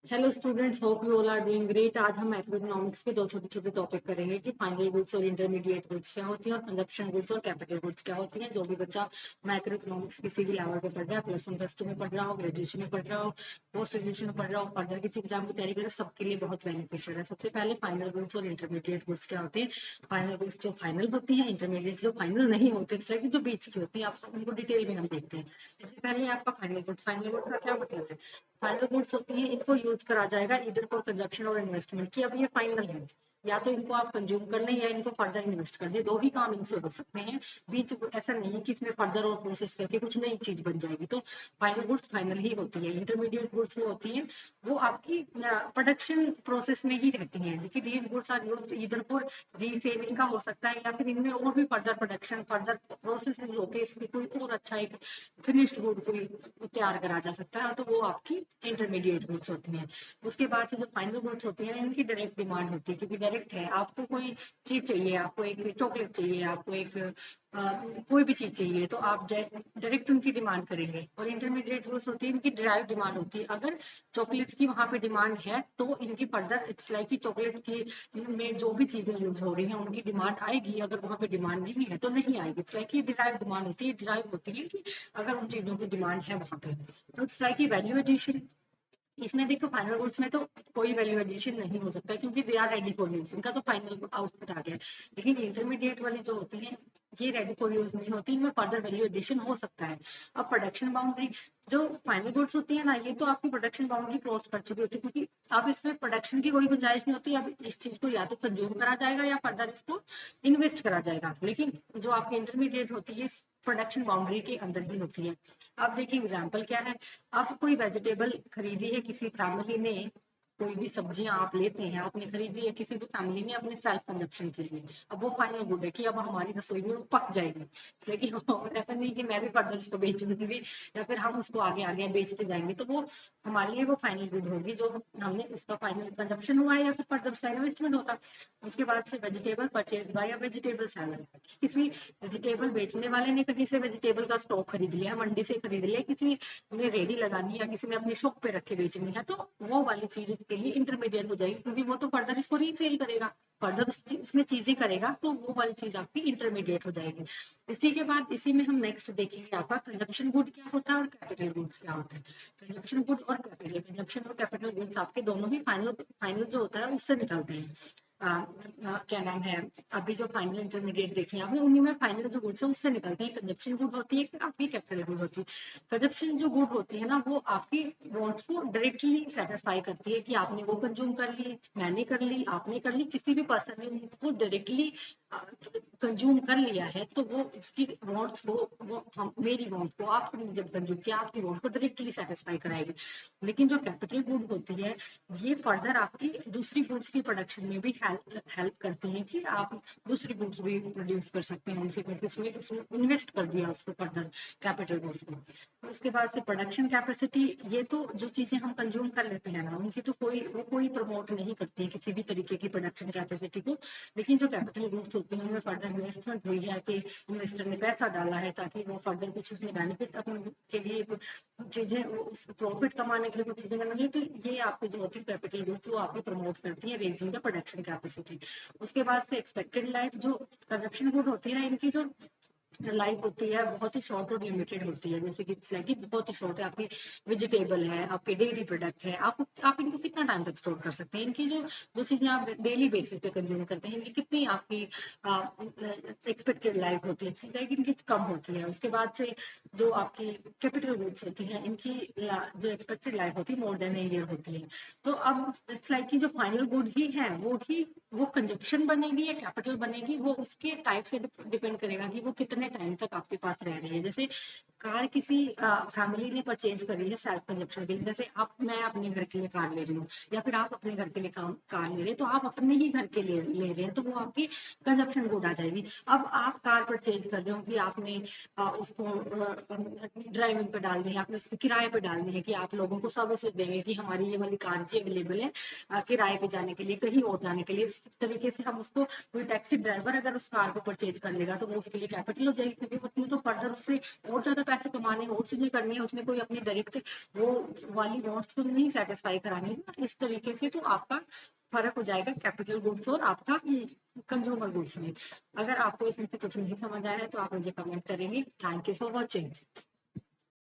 Hello students, hope you all are doing great. आज हम macro economics के दो छोटे छोटे टॉपिक करेंगे कि फाइनल गुड्स और इंटरमीडिएट गुड्स क्या होती हैं और कंजप्शन गुड्स और कैपिटल गुड्स क्या होती हैं। जो भी बच्चा मैक्रो इकोनॉमिक्स किसी भी लेवल पे पढ़ रहा है, प्लस वन प्लस टू में पढ़ रहा हो, ग्रेजुएशन में पढ़ रहा हो, पोस्ट ग्रेजुएशन में पढ़ रहा हो, फर्दर किसी एग्जाम की तैयारी करे, सबके लिए बहुत बेनिफिशियल है। सबसे पहले फाइनल गुड्स और इंटरमीडिएट गुड्स क्या होते हैं। फाइनल गुड्स जो फाइनल होती है, इंटरमीडिएट जो फाइनल नहीं होते, इस तरह की जो बीच की होती है, आप उनको डिटेल में हम देखते हैं। सबसे पहले आपका फाइनल गुड का क्या मतलब है। फाइनल गुड्स होती हैं, इनको यूज करा जाएगा इधर फॉर कंजप्शन और इन्वेस्टमेंट की। अब ये फाइनल है, या तो इनको आप कंज्यूम कर लें या इनको फर्दर इन्वेस्ट कर दे, दो ही काम इनसे हो सकते हैं। बीच ऐसा नहीं है कि इसमें फर्दर और प्रोसेस करके कुछ नई चीज बन जाएगी। तो फाइनल गुड्स फाइनल ही होती है। इंटरमीडिएट गुड्स वो होती हैं, वो आपकी प्रोडक्शन प्रोसेस में ही रहती हैं। देखिए, these goods are used either for reselling का हो सकता है, या फिर इनमें और भी फर्दर प्रोडक्शन फर्दर प्रोसेस होके इसकी कोई और अच्छा एक फिनिश्ड गुड कोई तैयार करा जा सकता है, तो वो आपकी इंटरमीडिएट गुड्स होती हैं। उसके बाद से जो फाइनल गुड्स होती हैं, इनकी डायरेक्ट डिमांड होती है, क्योंकि डायरेक्ट है। आपको कोई चीज चाहिए, आपको एक चॉकलेट चाहिए, आपको एक कोई भी चीज चाहिए, तो आप डायरेक्ट उनकी डिमांड करेंगे। और इंटरमीडिएट गुड्स होती है, इनकी ड्राइव डिमांड होती है। अगर चॉकलेट्स की वहां पे डिमांड है तो इनकी फर्दर इट्स लाइक की चॉकलेट की में जो भी चीजें यूज हो रही हैं उनकी डिमांड आएगी। अगर वहां पे डिमांड नहीं है तो नहीं आएगी। इट्स लाइक की डिराइव डिमांड होती है। डिराइव होती है कि अगर उन चीजों की डिमांड है वहां पे, तो इट्स लाइक की वैल्यू एडिशन। इसमें देखो, फाइनल गुड्स में तो कोई वैल्यू एडिशन नहीं हो सकता, क्योंकि they are ready for use, इनका तो फाइनल आउटपुट आ गया है। लेकिन इंटरमीडिएट वाली जो होती है, ये रेडी फॉर यूज नहीं होती, इनमें फर्दर वैल्यू एडिशन हो सकता है। अब प्रोडक्शन बाउंड्री, जो फाइनल गुड्स होती है ना, ये तो आपकी प्रोडक्शन बाउंड्री क्रॉस कर चुकी होती है, क्योंकि अब इसमें प्रोडक्शन की कोई गुंजाइश नहीं होती। अब इस चीज को या तो कंज्यूम करा जाएगा या फर्दर इसको इन्वेस्ट करा जाएगा। लेकिन जो आपकी इंटरमीडिएट होती है, प्रोडक्शन बाउंड्री के अंदर ही होती है। अब देखिए एग्जाम्पल क्या है। आप कोई वेजिटेबल खरीदी है किसी फैमिली ने, कोई भी सब्जियां आप लेते हैं, आपने खरीदी है किसी भी फैमिली ने अपने सेल्फ कंजप्शन के लिए। अब वो फाइनल गुड है कि अब हमारी रसोई में वो पक जाएगी, इसलिए कि ऐसा नहीं कि मैं भी फर्दर उसको बेच दूंगी या फिर हम उसको आगे आगे बेचते जाएंगे। तो वो हमारे लिए वो फाइनल गुड होगी, जो हमने उसका फाइनल कंजप्शन हुआ है या फिर फर्दर उसका इन्वेस्टमेंट होता। उसके बाद से vegetable purchase by a vegetable seller, किसी वेजिटेबल बेचने वाले ने कहीं से वेजिटेबल का स्टॉक खरीद लिया, मंडी से खरीद लिया, किसी ने रेडी लगानी या किसी ने अपनी शॉप पे रख के बेचनी है, तो वो वाली चीज उसके लिए इंटरमीडिएट हो जाएगी, क्योंकि वो तो फर्दर इसको रीसेल करेगा, फर्दर उसमें चीजें करेगा, तो वो वाली चीज आपकी इंटरमीडिएट हो जाएगी। इसी के बाद इसी में हम नेक्स्ट देखेंगे आपका कंजप्शन गुड क्या होता है और कैपिटल गुड क्या होता है। कंजप्शन गुड और कैपिटल, कंजप्शन और कैपिटल गुड्स आपके दोनों ही फाइनल फाइनल जो होता है उससे निकलते हैं। क्या नाम है, अभी जो फाइनल इंटरमीडिएट देखे आपने, उन्हीं में फाइनल जो गुड्स है उससे निकलते हैं। कंजप्शन गुड होती है, आपकी कैपिटल गुड होती है। कंजप्शन जो गुड होती है ना, वो आपकी वांट्स को डायरेक्टली सेटिस्फाई करती है, कि आपने वो कंज्यूम कर ली, मैंने कर ली, आपने कर ली, किसी भी पर्सन ने उनको डायरेक्टली कंज्यूम कर लिया है, तो वो उसकी वांट्स को, वो हम मेरी वांट को आपने जब कंज्यूम किया, आपकी वांट को डायरेक्टली सेटिस्फाई कराएगी। लेकिन जो कैपिटल गुड होती है, ये फर्दर आपकी दूसरी गुड्स की प्रोडक्शन में भी हेल्प करती है, कि आप दूसरी गुड्स भी प्रोड्यूस कर सकते हैं उनसे, क्योंकि उसमें उसमें इन्वेस्ट कर दिया उसको फर्दर कैपिटल गुड्स को। उसके बाद से प्रोडक्शन कैपेसिटी, ये तो जो चीजें हम कंज्यूम कर लेते हैं ना, उनकी तो कोई प्रमोट नहीं करती है किसी भी तरीके की प्रोडक्शन कैपेसिटी को। लेकिन जो कैपिटल गुड्स होते हैं उनमें फर्दर इन्वेस्टमेंट हुई है, कि इन्वेस्टर ने पैसा डाला है ताकि वो फर्दर कुछ उसने बेनिफिट अपने के लिए चीजें, उस प्रॉफिट कमाने के लिए कुछ चीजें करने के लिए, तो ये आपकी जो होती है कैपिटल गुड्स, वो आपको प्रमोट करती है रेजिंग द प्रोडक्शन कैपेसिटी। उसके बाद से एक्सपेक्टेड लाइफ, जो कंजप्शन गुड होती है ना, इनकी जो लाइफ होती है बहुत ही शॉर्ट और लिमिटेड होती है। जैसे कि कि बहुत ही शॉर्ट है, आपकी वेजिटेबल है, आपके डेयरी प्रोडक्ट है, आप इनको कितना टाइम तक स्टोर कर सकते हैं। इनकी जो जो चीजें आप डेली बेसिस पे कंज्यूम करते हैं, इनकी कितनी आपकी एक्सपेक्टेड लाइफ होती है, लाइक इनकी कम होती है। उसके बाद से जो आपकी कैपिटल गुड्स होती है, इनकी जो एक्सपेक्टेड लाइफ होती है मोर देन ए ईयर होती है। तो अब इट्स लाइक की जो फाइनल गुड ही है, वो कंजप्शन बनेगी या कैपिटल बनेगी, वो उसके टाइप से डिपेंड करेगा कि वो कितने टाइम तक आपके पास रह रही है। जैसे कार किसी फैमिली ने परचेज करी है सेल्फ कंजप्शन के लिए, जैसे आप मैं अपने घर के लिए कार ले रही हूँ, या फिर आप अपने घर के लिए कार ले रहे हैं, तो आप अपने ही घर के लिए ले रहे हैं, तो वो आपकी कंजप्शन गुड आ जाएगी। अब आप कार परचेज कर रहे हो कि आपने उसको ड्राइविंग पे डाल दी है, आपने उसको किराए पे डाल दी है, कि आप लोगों को सर्विस देंगे कि हमारी ये वाली कार जी अवेलेबल है किराए पे जाने के लिए, कहीं और जाने के लिए। इस तरीके से हम उसको, कोई टैक्सी ड्राइवर अगर उस कार को परचेज कर लेगा तो वो उसके लिए कैपिटल हो जाएगी, क्योंकि उसने तो फर्दर उससे और ज्यादा पैसे कमाने, और चीजें करनी है, उसने कोई अपनी डायरेक्ट वो वाली वॉन्ट्स को नहीं सेटिस्फाई करानी है ना। इस तरीके से तो आपका फर्क हो जाएगा कैपिटल गुड्स और आपका कंज्यूमर गुड्स में। अगर आपको इसमें से कुछ नहीं समझ आया है तो आप मुझे कमेंट करेंगे। Thank you for watching.